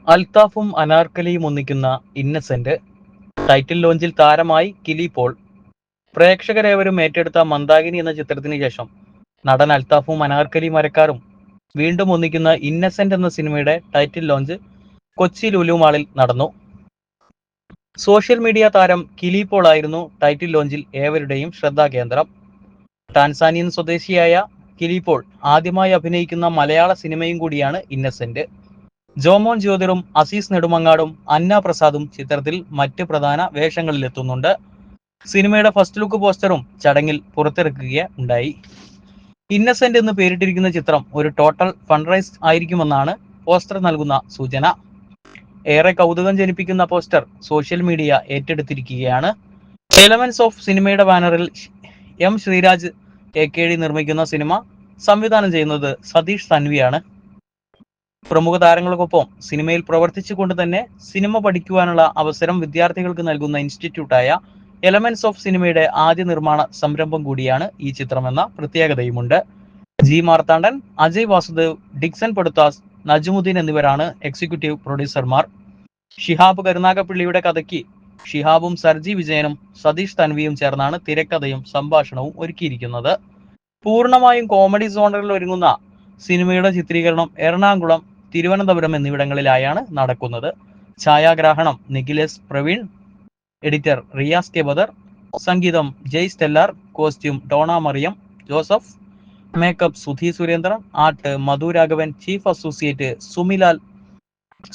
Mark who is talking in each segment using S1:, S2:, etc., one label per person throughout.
S1: അൽത്താഫും അനാർക്കലിയും ഒന്നിക്കുന്ന ഇന്നസെന്റ് ടൈറ്റിൽ ലോഞ്ചിൽ താരമായി കിലി പോൾ. പ്രേക്ഷകരേവരും ഏറ്റെടുത്ത മന്ദാകിനി എന്ന ചിത്രത്തിന് ശേഷം നടൻ അൽത്താഫും അനാർക്കലി മരക്കാരും വീണ്ടും ഒന്നിക്കുന്ന ഇന്നസെന്റ് എന്ന സിനിമയുടെ ടൈറ്റിൽ ലോഞ്ച് കൊച്ചി ലുലു മാളിൽ നടന്നു. സോഷ്യൽ മീഡിയ താരം കിലി പോൾ ആയിരുന്നു ടൈറ്റിൽ ലോഞ്ചിൽ ഏവരുടെയും ശ്രദ്ധാകേന്ദ്രം. ടാൻസാനിയൻ സ്വദേശിയായ കിലി പോൾ ആദ്യമായി അഭിനയിക്കുന്ന മലയാള സിനിമയും കൂടിയാണ് ഇന്നസെന്റ്. ജോമോൻ ജ്യോതിറും അസീസ് നെടുമങ്ങാടും അന്ന പ്രസാദും ചിത്രത്തിൽ മറ്റ് പ്രധാന വേഷങ്ങളിലെത്തുന്നുണ്ട്. സിനിമയുടെ ഫസ്റ്റ് ലുക്ക് പോസ്റ്ററും ചടങ്ങിൽ പുറത്തിറക്കുകയുണ്ടായി. ഇന്നസെന്റ് എന്ന് പേരിട്ടിരിക്കുന്ന ചിത്രം ഒരു ടോട്ടൽ ഫണ്ട്റൈസ് ആയിരിക്കുമെന്നാണ് പോസ്റ്റർ നൽകുന്ന സൂചന. ഏറെ കൗതുകം ജനിപ്പിക്കുന്ന പോസ്റ്റർ സോഷ്യൽ മീഡിയ ഏറ്റെടുത്തിരിക്കുകയാണ്. എലമെന്റ്സ് ഓഫ് സിനിമയുടെ ബാനറിൽ എം ശ്രീരാജ് AKD നിർമ്മിക്കുന്ന സിനിമ സംവിധാനം ചെയ്യുന്നത് സതീഷ് തൻവിയാണ്. പ്രമുഖ താരങ്ങൾക്കൊപ്പം സിനിമയിൽ പ്രവർത്തിച്ചുകൊണ്ട് തന്നെ സിനിമ പഠിക്കുവാനുള്ള അവസരം വിദ്യാർത്ഥികൾക്ക് നൽകുന്ന ഇൻസ്റ്റിറ്റ്യൂട്ടായ എലമെന്റ്സ് ഓഫ് സിനിമയുടെ ആദ്യ നിർമ്മാണ സംരംഭം കൂടിയാണ് ഈ ചിത്രമെന്ന പ്രത്യേകതയുമുണ്ട്. ജി മാർത്താണ്ഡൻ, അജയ് വാസുദേവ്, ഡിക്സൺ പടുത്താസ്, നജുമുദ്ദീൻ എന്നിവരാണ് എക്സിക്യൂട്ടീവ് പ്രൊഡ്യൂസർമാർ. ഷിഹാബ് കരുനാഗപ്പള്ളിയുടെ കഥയ്ക്ക് ഷിഹാബും സർജി വിജയനും സതീഷ് തൻവിയും ചേർന്നാണ് തിരക്കഥയും സംഭാഷണവും ഒരുക്കിയിരിക്കുന്നത്. പൂർണ്ണമായും കോമഡി സോണറിൽ ഒരുങ്ങുന്ന സിനിമയുടെ ചിത്രീകരണം എറണാകുളം, തിരുവനന്തപുരം എന്നിവിടങ്ങളിലായാണ് നടക്കുന്നത്. ഛായാഗ്രാഹണം നിഖിലേഷ് പ്രവീൺ, എഡിറ്റർ റിയാസ് കെ ബദർ, സംഗീതം Jay Stellar, costume Dona Mariyam Joseph, makeup Sudhi Surendran, art Madhu Raghavan, chief associate Sumilal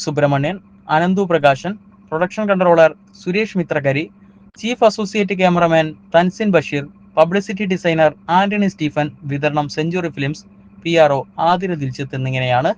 S1: Subrahmanyan, Ananthu Prakashan, production controller Suresh Mithrakari, chief associate cameraman Thansin Basheer, publicity designer Antony Stephen, വിതരണം Century Films, PRO Athira Diljith എന്നിങ്ങനെയാണ്